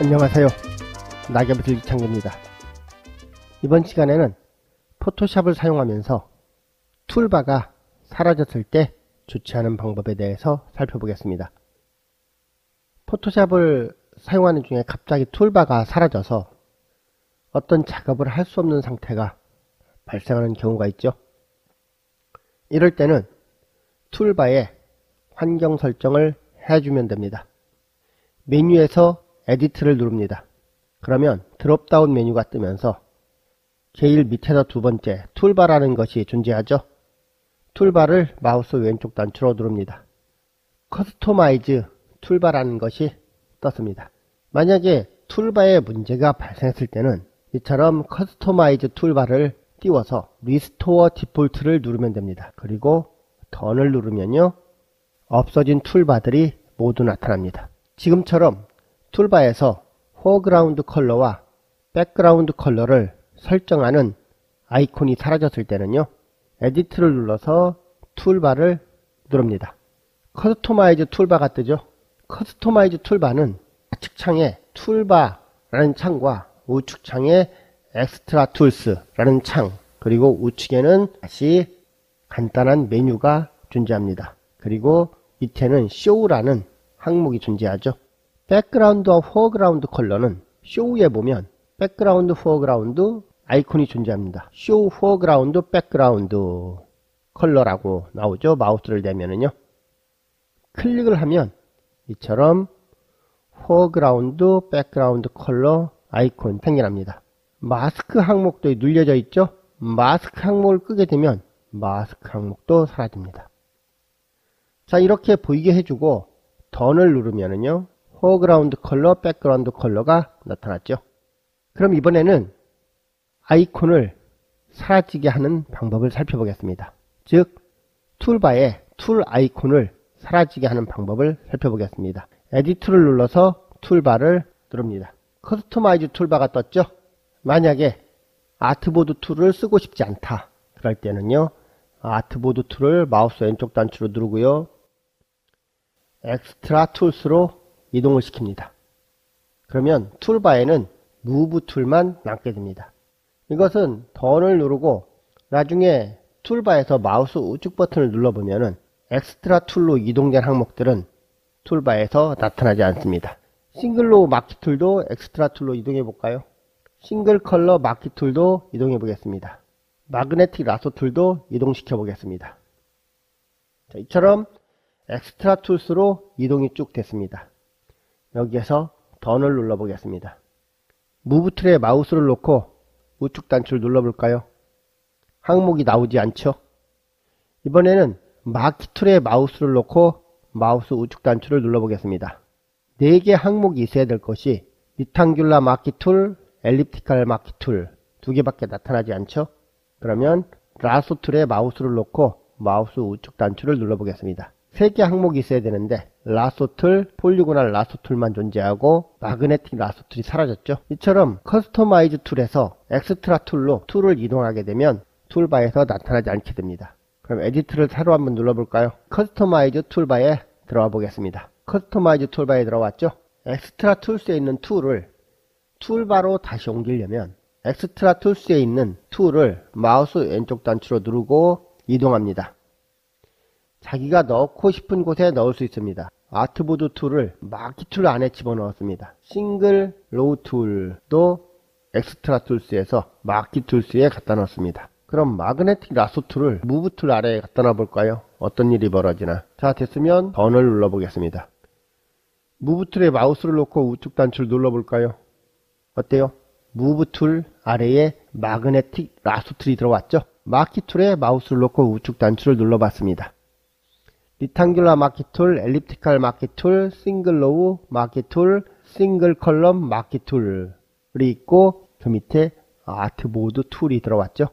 안녕하세요. 낙엽을 이창규입니다. 이번 시간에는 포토샵을 사용하면서 툴바가 사라졌을 때 조치하는 방법에 대해서 살펴보겠습니다. 포토샵을 사용하는 중에 갑자기 툴바가 사라져서 어떤 작업을 할 수 없는 상태가 발생하는 경우가 있죠. 이럴 때는 툴바에 환경 설정을 해주면 됩니다. 메뉴에서 에디트를 누릅니다. 그러면 드롭다운 메뉴가 뜨면서 제일 밑에서 두 번째 툴바라는 것이 존재하죠. 툴바를 마우스 왼쪽 단추로 누릅니다. 커스터마이즈 툴바라는 것이 떴습니다. 만약에 툴바에 문제가 발생했을 때는 이처럼 커스터마이즈 툴바를 띄워서 리스토어 디폴트를 누르면 됩니다. 그리고 던을 누르면요, 없어진 툴바들이 모두 나타납니다. 지금처럼 툴바에서 포그라운드 컬러와 백그라운드 컬러를 설정하는 아이콘이 사라졌을 때는요, 에디트를 눌러서 툴바를 누릅니다. 커스터마이즈 툴바가 뜨죠. 커스터마이즈 툴바는 좌측 창에 툴바라는 창과 우측 창에 엑스트라 툴스라는 창, 그리고 우측에는 다시 간단한 메뉴가 존재합니다. 그리고 밑에는 쇼라는 항목이 존재하죠. 백그라운드와 포그라운드 컬러는 쇼에 보면 백그라운드, 포그라운드 아이콘이 존재합니다. 쇼, 포그라운드, 백그라운드 컬러라고 나오죠. 마우스를 대면은요. 클릭을 하면 이처럼 포그라운드, 백그라운드 컬러 아이콘 생겨납니다. 마스크 항목도 눌려져 있죠. 마스크 항목을 끄게 되면 마스크 항목도 사라집니다. 자, 이렇게 보이게 해주고 던을 누르면은요, 포그라운드 컬러, 백그라운드 컬러가 나타났죠. 그럼 이번에는 아이콘을 사라지게 하는 방법을 살펴보겠습니다. 즉, 툴바에 툴 아이콘을 사라지게 하는 방법을 살펴보겠습니다. 에디트를 눌러서 툴바를 누릅니다. 커스터마이즈 툴바가 떴죠. 만약에 아트보드 툴을 쓰고 싶지 않다, 그럴 때는요, 아트보드 툴을 마우스 왼쪽 단추로 누르고요, 엑스트라 툴스로 이동을 시킵니다. 그러면 툴바에는 무브 툴만 남게 됩니다. 이것은 던을 누르고 나중에 툴바에서 마우스 우측 버튼을 눌러보면은 엑스트라 툴로 이동된 항목들은 툴바에서 나타나지 않습니다. 싱글로 마키 툴도 엑스트라 툴로 이동해 볼까요? 싱글 컬러 마키 툴도 이동해 보겠습니다. 마그네틱 라소 툴도 이동시켜 보겠습니다. 자, 이처럼 엑스트라 툴스로 이동이 쭉 됐습니다. 여기에서 던을 눌러 보겠습니다. 무브 툴에 마우스를 놓고 우측 단추를 눌러 볼까요? 항목이 나오지 않죠? 이번에는 마키 툴에 마우스를 놓고 마우스 우측 단추를 눌러 보겠습니다. 4개 항목이 있어야 될 것이 리탕귤라 마키 툴, 엘립티컬 마키 툴 2개밖에 나타나지 않죠? 그러면 라소 툴에 마우스를 놓고 마우스 우측 단추를 눌러 보겠습니다. 3개 항목이 있어야 되는데 라소 툴, 폴리고널 라소 툴만 존재하고 마그네틱 라소 툴이 사라졌죠. 이처럼 커스터마이즈 툴에서 엑스트라 툴로 툴을 이동하게 되면 툴바에서 나타나지 않게 됩니다. 그럼 에디트를 새로 한번 눌러볼까요? 커스터마이즈 툴바에 들어가 보겠습니다. 커스터마이즈 툴바에 들어왔죠. 엑스트라 툴스에 있는 툴을 툴바로 다시 옮기려면 엑스트라 툴스에 있는 툴을 마우스 왼쪽 단추로 누르고 이동합니다. 자기가 넣고 싶은 곳에 넣을 수 있습니다. 아트보드 툴을 마키 툴 안에 집어넣었습니다. 싱글 로우 툴도 엑스트라 툴스에서 마키 툴스에 갖다 넣습니다. 그럼 마그네틱 라소 툴을 무브 툴 아래에 갖다 놔 볼까요? 어떤 일이 벌어지나. 자, 됐으면 던을 눌러 보겠습니다. 무브 툴에 마우스를 놓고 우측 단추를 눌러 볼까요? 어때요? 무브 툴 아래에 마그네틱 라소 툴이 들어왔죠? 마키 툴에 마우스를 놓고 우측 단추를 눌러 봤습니다. 리탕귤라 마키 툴, 엘립티컬 마키 툴, 싱글 로우 마키 툴, 싱글 컬럼 마키 툴이 있고 그 밑에 아트보드 툴이 들어왔죠.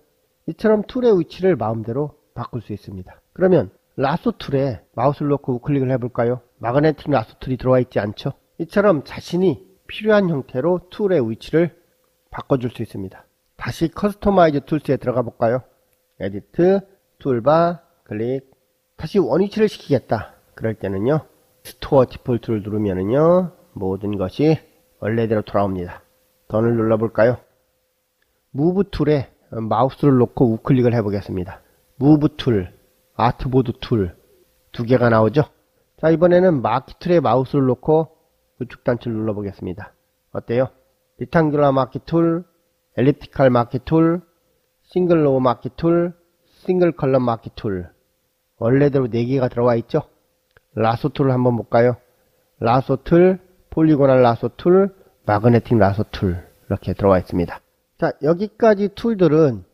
이처럼 툴의 위치를 마음대로 바꿀 수 있습니다. 그러면 라소 툴에 마우스를 놓고 우클릭을 해볼까요? 마그네틱 라소 툴이 들어와 있지 않죠? 이처럼 자신이 필요한 형태로 툴의 위치를 바꿔줄 수 있습니다. 다시 커스터마이즈 툴스에 들어가 볼까요? 에디트, 툴바, 클릭. 다시 원위치를 시키겠다. 그럴 때는요, 스토어 디폴트를 누르면은요, 모든 것이 원래대로 돌아옵니다. 던을 눌러볼까요? 무브 툴에 마우스를 놓고 우클릭을 해보겠습니다. 무브 툴, 아트보드 툴 두 개가 나오죠? 자, 이번에는 마키 툴에 마우스를 놓고 우측 단추를 눌러보겠습니다. 어때요? 리탕귤러 마키 툴, 엘립티컬 마키 툴, 싱글 로우 마키 툴, 싱글 컬럼 마키 툴 원래대로 4개가 들어와 있죠? 라소 툴을 한번 볼까요? 라소 툴, 폴리고널 라소 툴, 마그네틱 라소 툴 이렇게 들어와 있습니다. 자, 여기까지 툴들은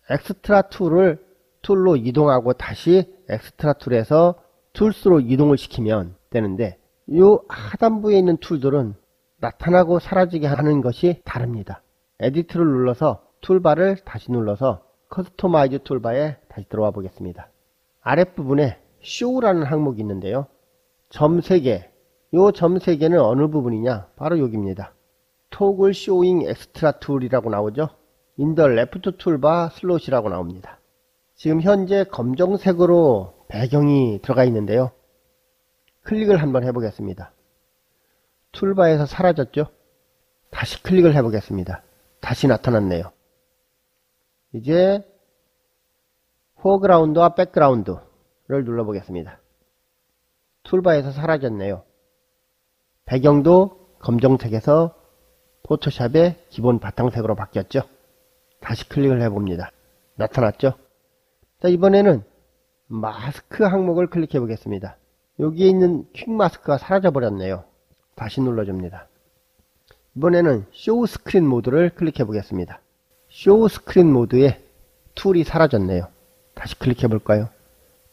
엑스트라 툴로 이동하고 다시 엑스트라 툴에서 툴스로 이동을 시키면 되는데 이 하단부에 있는 툴들은 나타나고 사라지게 하는 것이 다릅니다. 에디트를 눌러서 툴바를 다시 눌러서 커스터마이즈 툴바에 다시 들어와 보겠습니다. 아랫부분에 쇼라는 항목이 있는데요. 점 3개, 이 점 3개는 어느 부분이냐? 바로 여기입니다. 토글 쇼잉 엑스트라 툴이라고 나오죠. 인더 레프트 툴바 슬롯이라고 나옵니다. 지금 현재 검정색으로 배경이 들어가 있는데요. 클릭을 한번 해보겠습니다. 툴바에서 사라졌죠? 다시 클릭을 해보겠습니다. 다시 나타났네요. 이제 포그라운드와 백그라운드를 눌러보겠습니다. 툴바에서 사라졌네요. 배경도 검정색에서 포토샵의 기본 바탕색으로 바뀌었죠. 다시 클릭을 해봅니다. 나타났죠. 자, 이번에는 마스크 항목을 클릭해 보겠습니다. 여기에 있는 퀵 마스크가 사라져 버렸네요. 다시 눌러줍니다. 이번에는 쇼 스크린 모드를 클릭해 보겠습니다. 쇼 스크린 모드에 툴이 사라졌네요. 다시 클릭해 볼까요?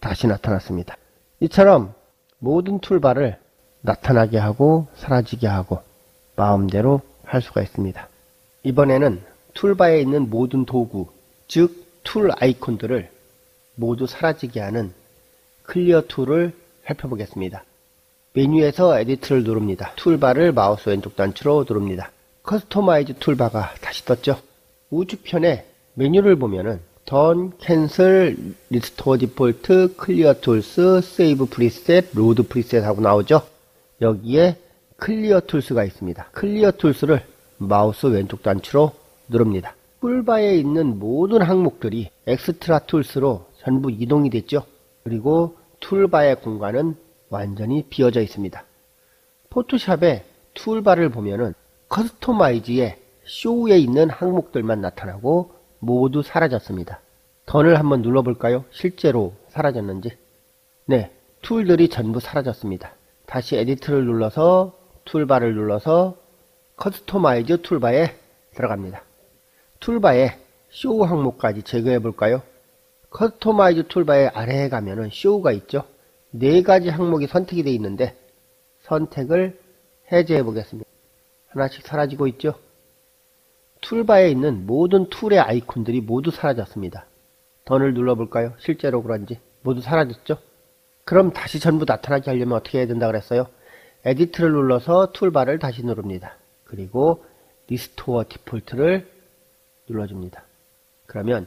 다시 나타났습니다. 이처럼 모든 툴바를 나타나게 하고 사라지게 하고 마음대로 할 수가 있습니다. 이번에는 툴바에 있는 모든 도구, 즉 툴 아이콘들을 모두 사라지게 하는 클리어 툴을 살펴보겠습니다. 메뉴에서 에디트를 누릅니다. 툴바를 마우스 왼쪽 단추로 누릅니다. 커스터마이즈 툴바가 다시 떴죠. 우측편에 메뉴를 보면은 던, 캔슬, 리스토어 디폴트, 클리어 툴스, 세이브 프리셋, 로드 프리셋 하고 나오죠. 여기에 클리어 툴스가 있습니다. 클리어 툴스를 마우스 왼쪽 단추로 누릅니다. 툴바에 있는 모든 항목들이 엑스트라 툴스로 전부 이동이 됐죠. 그리고 툴바의 공간은 완전히 비어져 있습니다. 포토샵의 툴바를 보면은 커스터마이즈의 쇼에 있는 항목들만 나타나고 모두 사라졌습니다. 던을 한번 눌러볼까요? 실제로 사라졌는지. 네, 툴들이 전부 사라졌습니다. 다시 에디트를 눌러서 툴바를 눌러서 커스터마이즈 툴바에 들어갑니다. 툴바에 쇼 항목까지 제거해 볼까요? 커스터마이즈 툴바의 아래에 가면은 쇼가 있죠. 4가지 항목이 선택이 되어 있는데 선택을 해제해 보겠습니다. 하나씩 사라지고 있죠. 툴바에 있는 모든 툴의 아이콘들이 모두 사라졌습니다. 던을 눌러볼까요? 실제로 그런지 모두 사라졌죠. 그럼 다시 전부 나타나게 하려면 어떻게 해야 된다 그랬어요? 에디트를 눌러서 툴바를 다시 누릅니다. 그리고 리스토어 디폴트를 눌러줍니다. 그러면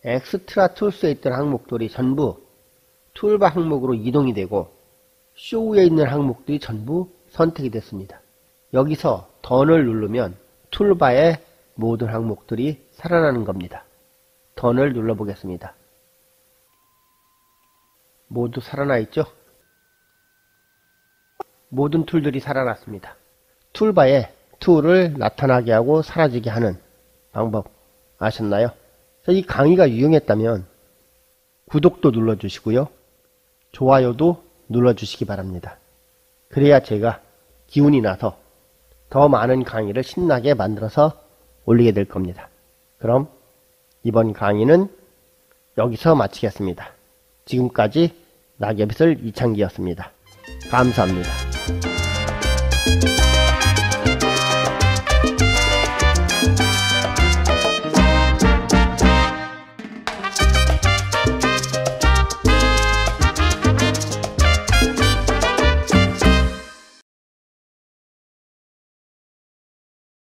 엑스트라 툴스에 있던 항목들이 전부 툴바 항목으로 이동이 되고 쇼에 있는 항목들이 전부 선택이 됐습니다. 여기서 던을 누르면 툴바의 모든 항목들이 살아나는 겁니다. 던을 눌러보겠습니다. 모두 살아나 있죠? 모든 툴들이 살아났습니다. 툴바에 툴을 나타나게 하고 사라지게 하는 방법 아셨나요? 이 강의가 유용했다면 구독도 눌러주시고요. 좋아요도 눌러주시기 바랍니다. 그래야 제가 기운이 나서 더 많은 강의를 신나게 만들어서 올리게 될 겁니다. 그럼 이번 강의는 여기서 마치겠습니다. 지금까지 낙엽빗을 이창기였습니다. 감사합니다.